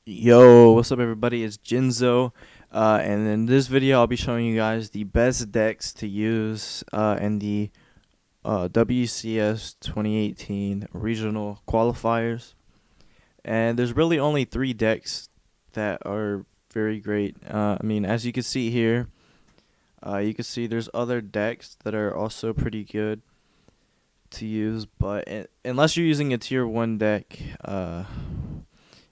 Yo, what's up everybody? It's Jinzo, and in this video I'll be showing you guys the best decks to use in the WCS 2018 regional qualifiers. And there's really only 3 decks that are very great. As you can see here, you can see there's other decks that are also pretty good to use, but unless you're using a tier 1 deck,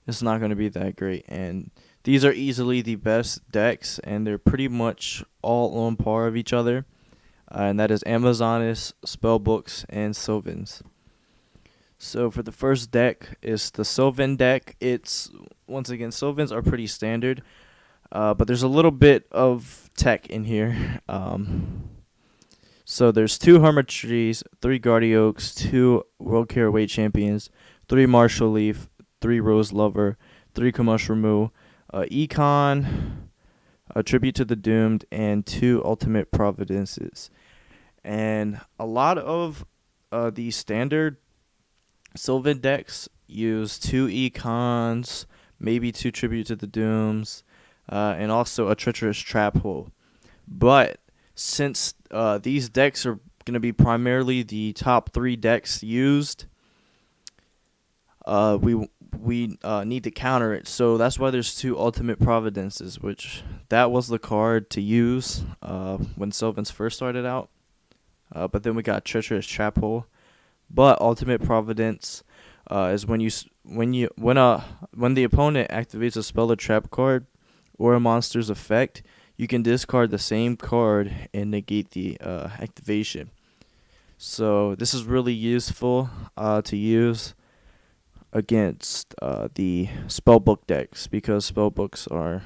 it's not going to be that great. And these are easily the best decks, and they're pretty much all on par of each other. And that is Amazonis, Spellbooks, and Sylvans. So for the first deck is the Sylvan deck. It's once again Sylvans are pretty standard, but there's a little bit of tech in here. So there's 2 Hermit Trees, 3 Guardy Oaks, 2 World Caraway Champions, 3 Marshall Leaf, 3 Rose Lover, 3 Kamushramu, Econ, a Tribute to the Doomed, and 2 Ultimate Providences. And a lot of the standard Sylvan decks use 2 Econs, maybe 2 Tribute to the Dooms, and also a Treacherous Trap Hole. But since these decks are going to be primarily the top 3 decks used, we need to counter it. So that's why there's 2 Ultimate Providences, which that was the card to use when Sylvans first started out. But then we got Treacherous Trap Hole. But Ultimate Providence is when the opponent activates a spell or trap card or a monster's effect, you can discard the same card and negate the activation. So this is really useful to use against the Spellbook decks, because Spellbooks are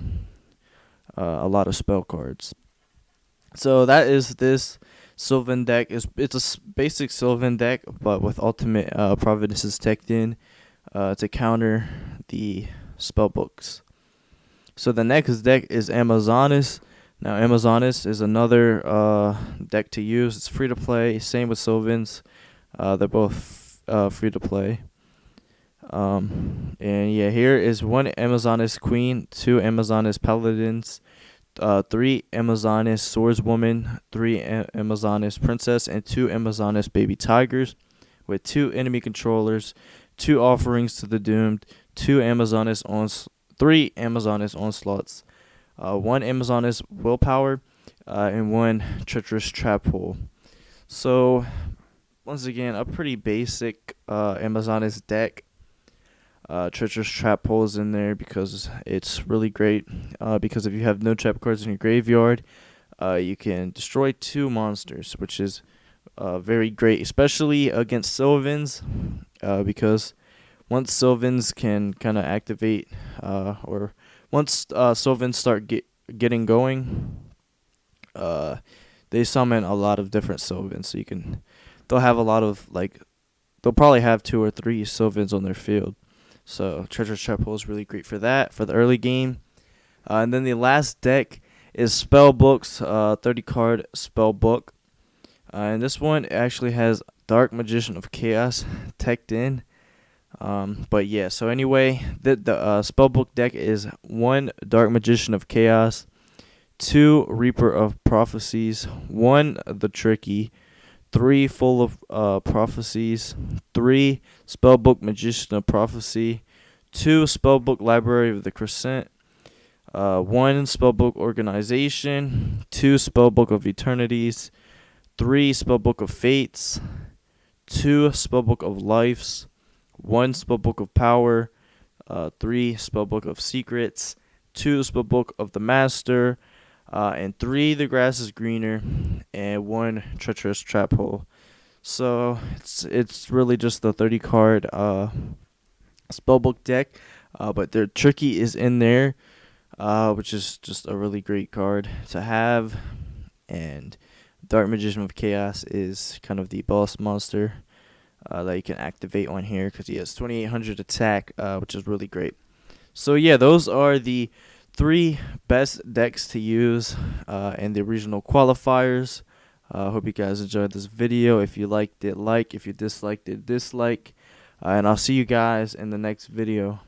a lot of spell cards. So that is this Sylvan deck. It's a basic Sylvan deck, but with Ultimate Providences teched in to counter the Spellbooks. So the next deck is Amazonis. Now Amazonis is another deck to use. It's free to play. Same with Sylvans. They're both free to play. And yeah, here is 1 Amazonis Queen, 2 Amazonis Paladins, 3 Amazonis Swordswoman, 3 Amazonis Princess, and 2 Amazonis Baby Tigers, with 2 enemy controllers, 2 Offerings to the Doomed, 3 Amazonis Onslaughts, 1 Amazonis Willpower, and 1 Treacherous Trap Hole. So once again, a pretty basic Amazonis deck. Treacherous Trap Hole is in there because it's really great. Because if you have no trap cards in your graveyard, you can destroy 2 monsters, which is very great, especially against Sylvans. Because once Sylvans can kind of activate, or once Sylvans start getting going, they summon a lot of different Sylvans. So they'll have a lot of they'll probably have 2 or 3 Sylvans on their field. So Treacherous Trap Hole is really great for that, for the early game. And then the last deck is Spellbook's 30-card Spellbook. And this one actually has Dark Magician of Chaos teched in. But yeah, so anyway, the Spellbook deck is 1 Dark Magician of Chaos, 2 Reaper of Prophecies, 1 The Tricky, 3 Full of Prophecies, 3 Spellbook Magician of Prophecy, 2 Spellbook Library of the Crescent, 1 Spellbook Organization, 2 Spellbook of Eternities, 3 Spellbook of Fates, 2 Spellbook of Lives, 1 Spellbook of Power, 3 Spellbook of Secrets, 2 Spellbook of the Master, and 3 The Grass is Greener, and 1 Treacherous Trap Hole. So it's really just the 30-card Spellbook deck, but their Tricky is in there, which is just a really great card to have. And Dark Magician of Chaos is kind of the boss monster that you can activate on here, because he has 2800 attack, which is really great. So yeah, those are the 3 best decks to use in the regional qualifiers. Hope you guys enjoyed this video. If you liked it, like. If you disliked it, dislike. And I'll see you guys in the next video.